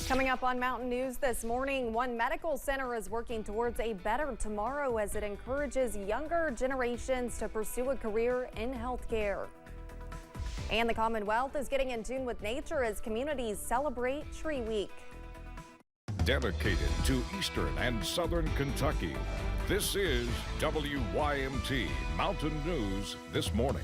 Coming up on Mountain News this morning, one medical center is working towards a better tomorrow as it encourages younger generations to pursue a career in healthcare. And the Commonwealth is getting in tune with nature as communities celebrate Tree Week. Dedicated to Eastern and Southern Kentucky, this is WYMT Mountain News this morning.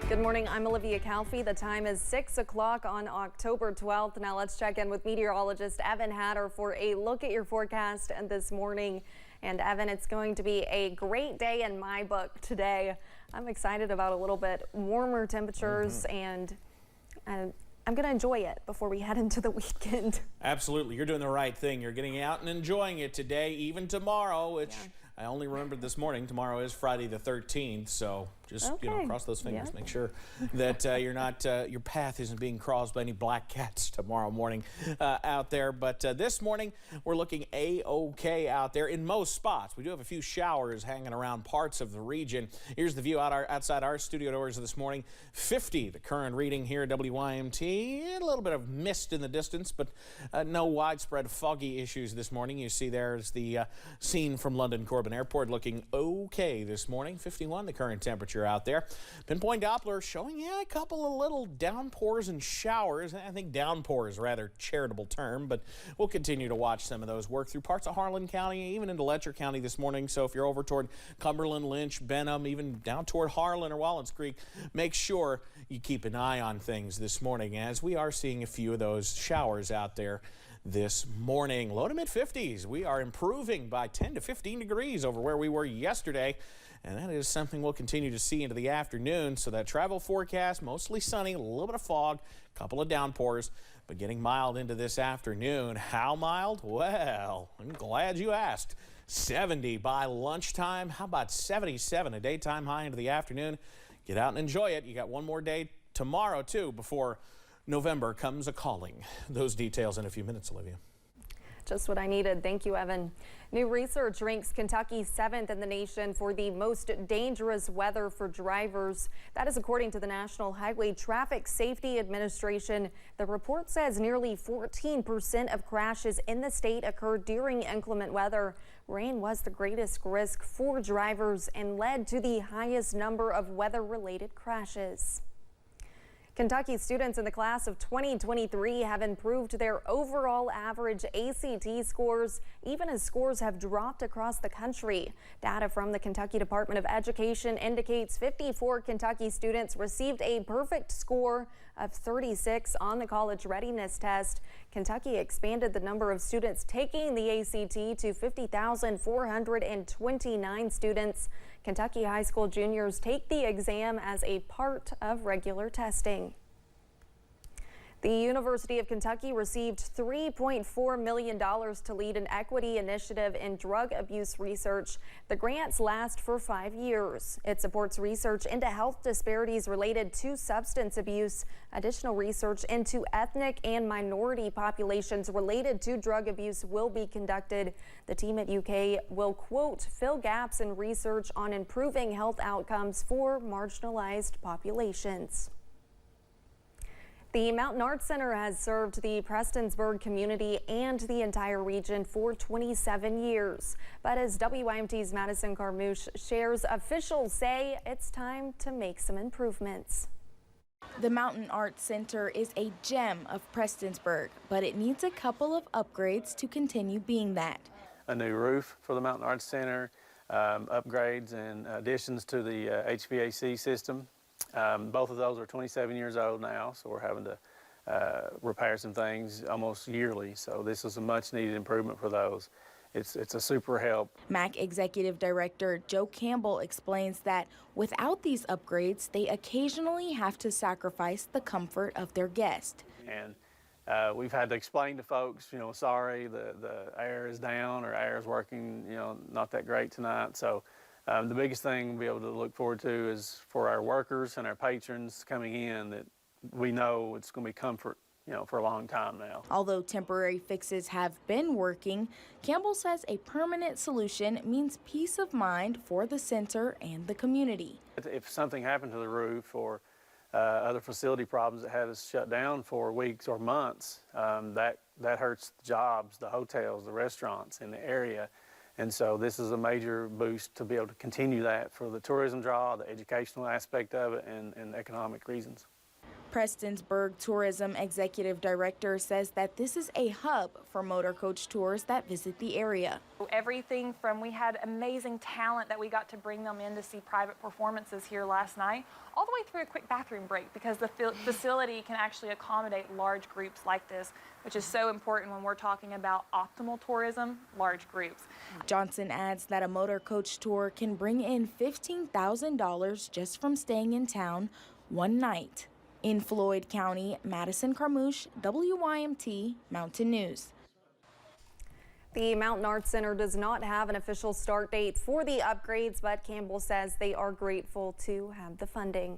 Good morning, I'm Olivia Calfee. The time is 6 o'clock on October 12th. Now let's check in with meteorologist Evan Hatter for a look at your forecast this morning. And Evan, it's going to be a great day in my book today. I'm excited about a little bit warmer temperatures and I'm going to enjoy it before we head into the weekend. Absolutely. You're doing the right thing. You're getting out and enjoying it today, even tomorrow, which I only remembered this morning. Tomorrow is Friday the 13th, so just cross those fingers. Make sure that you're not your path isn't being crossed by any black cats tomorrow morning out there. But this morning we're looking A-OK out there in most spots. We do have a few showers hanging around parts of the region. Here's the view outside our studio doors this morning. 50 the current reading here at WYMT. A little bit of mist in the distance, but no widespread foggy issues this morning. You see there's the scene from London Corbin Airport looking okay this morning. 51 the current temperature out there. Pinpoint Doppler showing a couple of little downpours and showers. I think downpour is a rather charitable term, but we'll continue to watch some of those work through parts of Harlan County, even into Letcher County this morning. So if you're over toward Cumberland, Lynch, Benham, even down toward Harlan or Wallens Creek, make sure you keep an eye on things this morning as we are seeing a few of those showers out there this morning. Low to mid 50s. We are improving by 10 to 15 degrees over where we were yesterday. And that is something we'll continue to see into the afternoon. So that travel forecast, mostly sunny, a little bit of fog, a couple of downpours, but getting mild into this afternoon. How mild? Well, I'm glad you asked. 70 by lunchtime. How about 77, a daytime high into the afternoon? Get out and enjoy it. You got one more day tomorrow, too, before November comes a-calling. Those details in a few minutes, Olivia. Just what I needed. Thank you, Evan. New research ranks Kentucky 7th in the nation for the most dangerous weather for drivers. That is according to the National Highway Traffic Safety Administration. The report says nearly 14% of crashes in the state occurred during inclement weather. Rain was the greatest risk for drivers and led to the highest number of weather-related crashes. Kentucky students in the class of 2023 have improved their overall average ACT scores, even as scores have dropped across the country. Data from the Kentucky Department of Education indicates 54 Kentucky students received a perfect score of 36 on the college readiness test. Kentucky expanded the number of students taking the ACT to 50,429 students. Kentucky high school juniors take the exam as a part of regular testing. The University of Kentucky received $3.4 million to lead an equity initiative in drug abuse research. The grants last for 5 years. It supports research into health disparities related to substance abuse, additional research into ethnic and minority populations related to drug abuse will be conducted. The team at UK will, quote, fill gaps in research on improving health outcomes for marginalized populations. The Mountain Arts Center has served the Prestonsburg community and the entire region for 27 years. But as WYMT's Madison Carmouche shares, officials say it's time to make some improvements. The Mountain Arts Center is a gem of Prestonsburg, but it needs a couple of upgrades to continue being that. A new roof for the Mountain Arts Center, upgrades and additions to the HVAC system. Both of those are 27 years old now, so we're having to repair some things almost yearly. So this is a much needed improvement for those. It's a super help. MAC Executive Director Joe Campbell explains that without these upgrades, they occasionally have to sacrifice the comfort of their guest. And we've had to explain to folks, sorry, the air is down or air is working, not that great tonight. So the biggest thing we'll be able to look forward to is for our workers and our patrons coming in that we know it's going to be comfort, for a long time now. Although temporary fixes have been working, Campbell says a permanent solution means peace of mind for the center and the community. If something happened to the roof or other facility problems that had us shut down for weeks or months, that hurts the jobs, the hotels, the restaurants in the area. And so this is a major boost to be able to continue that for the tourism draw, the educational aspect of it, and economic reasons. Prestonsburg Tourism Executive Director says that this is a hub for motor coach tours that visit the area. Everything from, we had amazing talent that we got to bring them in to see private performances here last night, all the way through a quick bathroom break, because the facility can actually accommodate large groups like this, which is so important when we're talking about optimal tourism, large groups. Johnson adds that a motor coach tour can bring in $15,000 just from staying in town one night. In Floyd County, Madison Carmouche, WYMT Mountain News. The Mountain Arts Center does not have an official start date for the upgrades, but Campbell says they are grateful to have the funding.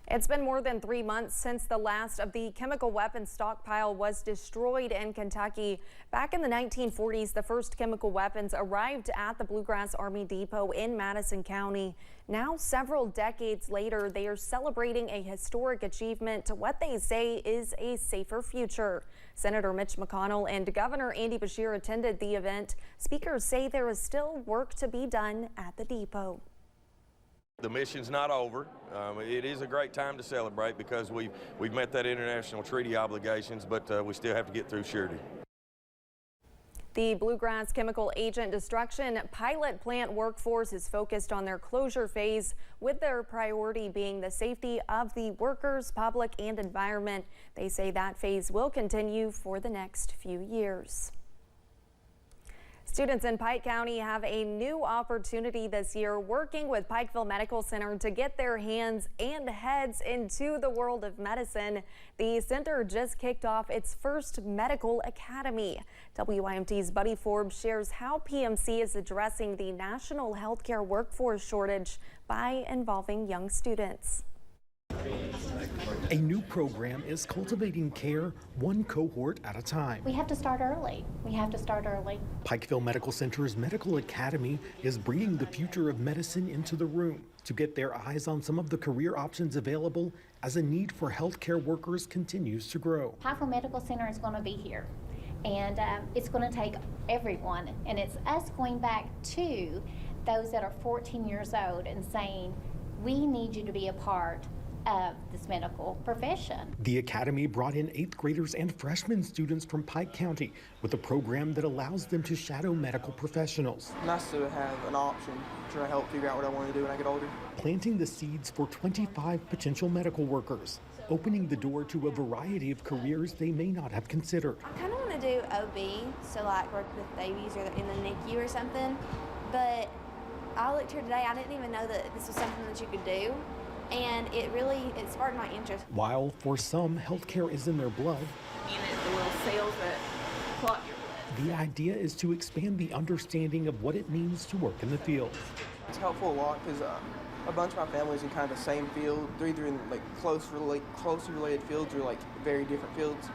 It's been more than 3 months since the last of the chemical weapons stockpile was destroyed in Kentucky. Back in the 1940s, the first chemical weapons arrived at the Bluegrass Army Depot in Madison County. Now, several decades later, they are celebrating a historic achievement to what they say is a safer future. Senator Mitch McConnell and Governor Andy Beshear attended the event. Speakers say there is still work to be done at the depot. The mission's not over. It is a great time to celebrate because we've met that international treaty obligations, but we still have to get through surety. The Bluegrass Chemical Agent Destruction Pilot Plant workforce is focused on their closure phase, with their priority being the safety of the workers, public, and environment. They say that phase will continue for the next few years. Students in Pike County have a new opportunity this year, working with Pikeville Medical Center to get their hands and heads into the world of medicine. The center just kicked off its first medical academy. WYMT's Buddy Forbes shares how PMC is addressing the national healthcare workforce shortage by involving young students. A new program is cultivating care one cohort at a time. We have to start early. Pikeville Medical Center's Medical Academy is bringing the future of medicine into the room to get their eyes on some of the career options available as a need for healthcare workers continues to grow. Pikeville Medical Center is going to be here, and it's going to take everyone, and it's us going back to those that are 14 years old and saying, we need you to be a part of this medical profession. The Academy brought in 8th graders and freshman students from Pike County with a program that allows them to shadow medical professionals. Nice to have an option to help figure out what I want to do when I get older. Planting the seeds for 25 potential medical workers, opening the door to a variety of careers they may not have considered. I kind of want to do OB, so like work with babies or in the NICU or something, but I looked here today, I didn't even know that this was something that you could do. And it sparked my interest. While for some, healthcare is in their blood, The little cells that clot your blood. the idea is to expand the understanding of what it means to work in the field. It's helpful a lot because a bunch of my family's in kind of the same field. They're either in like closely related fields or like very different fields.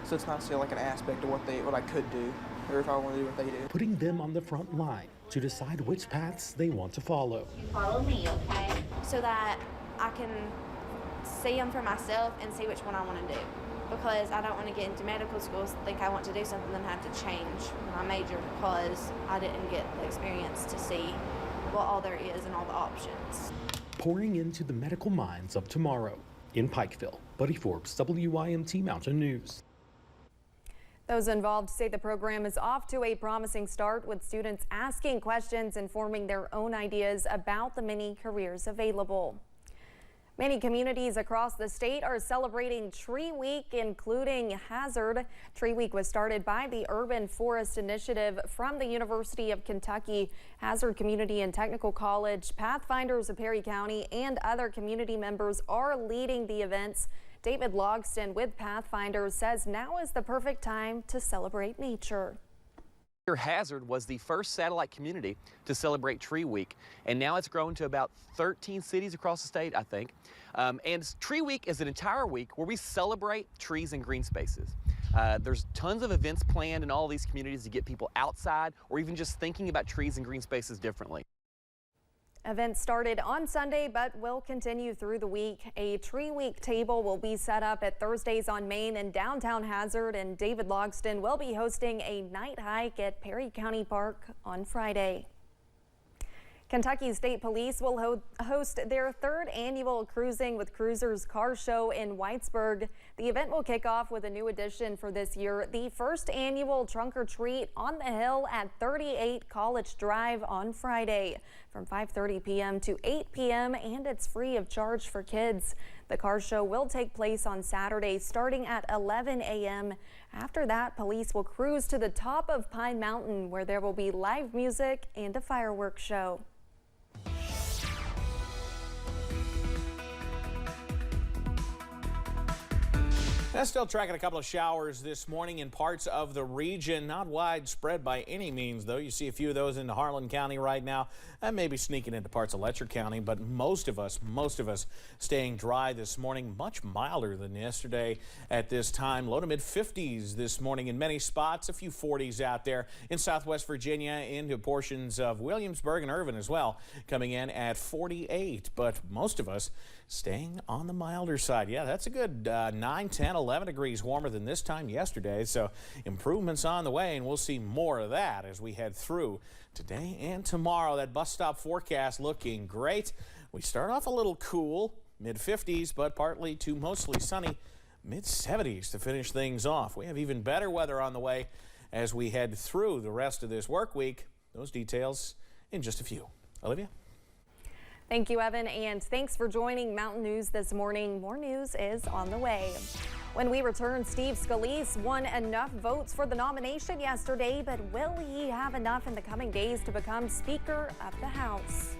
So it's not still like an aspect of what I could do or if I want to do what they do. Putting them on the front line to decide which paths they want to follow. You follow me, okay? So that I can see them for myself and see which one I want to do. Because I don't want to get into medical school, think I want to do something, then have to change my major because I didn't get the experience to see what all there is and all the options. Pouring into the medical minds of tomorrow. In Pikeville, Buddy Forbes, WYMT Mountain News. Those involved say the program is off to a promising start, with students asking questions and forming their own ideas about the many careers available. Many communities across the state are celebrating Tree Week, including Hazard. Tree Week was started by the Urban Forest Initiative from the University of Kentucky. Hazard Community and Technical College, Pathfinders of Perry County, and other community members are leading the events. David Logston with Pathfinders says now is the perfect time to celebrate nature. Hazard was the first satellite community to celebrate Tree Week, and now it's grown to about 13 cities across the state, I think. And Tree Week is an entire week where we celebrate trees and green spaces. There's tons of events planned in all these communities to get people outside or even just thinking about trees and green spaces differently. Events started on Sunday but will continue through the week. A Tree Week table will be set up at Thursdays on Main in downtown Hazard, and David Logston will be hosting a night hike at Perry County Park on Friday. Kentucky State Police will host their third annual Cruising with Cruisers car show in Whitesburg. The event will kick off with a new addition for this year, the first annual Trunk or Treat on the Hill at 38 College Drive on Friday from 5:30 p.m. to 8 p.m. and it's free of charge for kids. The car show will take place on Saturday starting at 11 a.m. After that, police will cruise to the top of Pine Mountain where there will be live music and a fireworks show. Still tracking a couple of showers this morning in parts of the region. Not widespread by any means, though. You see a few of those in Harlan County right now, and maybe sneaking into parts of Letcher County. But most of us staying dry this morning. Much milder than yesterday at this time. Low to mid 50s this morning in many spots. A few 40s out there in Southwest Virginia, into portions of Williamsburg and Irvin as well, coming in at 48. But most of us staying on the milder side. Yeah, that's a good 9, 10, 11 degrees warmer than this time yesterday. So improvements on the way, and we'll see more of that as we head through today and tomorrow. That bus stop forecast looking great. We start off a little cool, mid 50s, but partly to mostly sunny, mid 70s to finish things off. We have even better weather on the way as we head through the rest of this work week. Those details in just a few. Olivia? Thank you, Evan, and thanks for joining Mountain News this morning. More news is on the way. When we return, Steve Scalise won enough votes for the nomination yesterday, but will he have enough in the coming days to become Speaker of the House?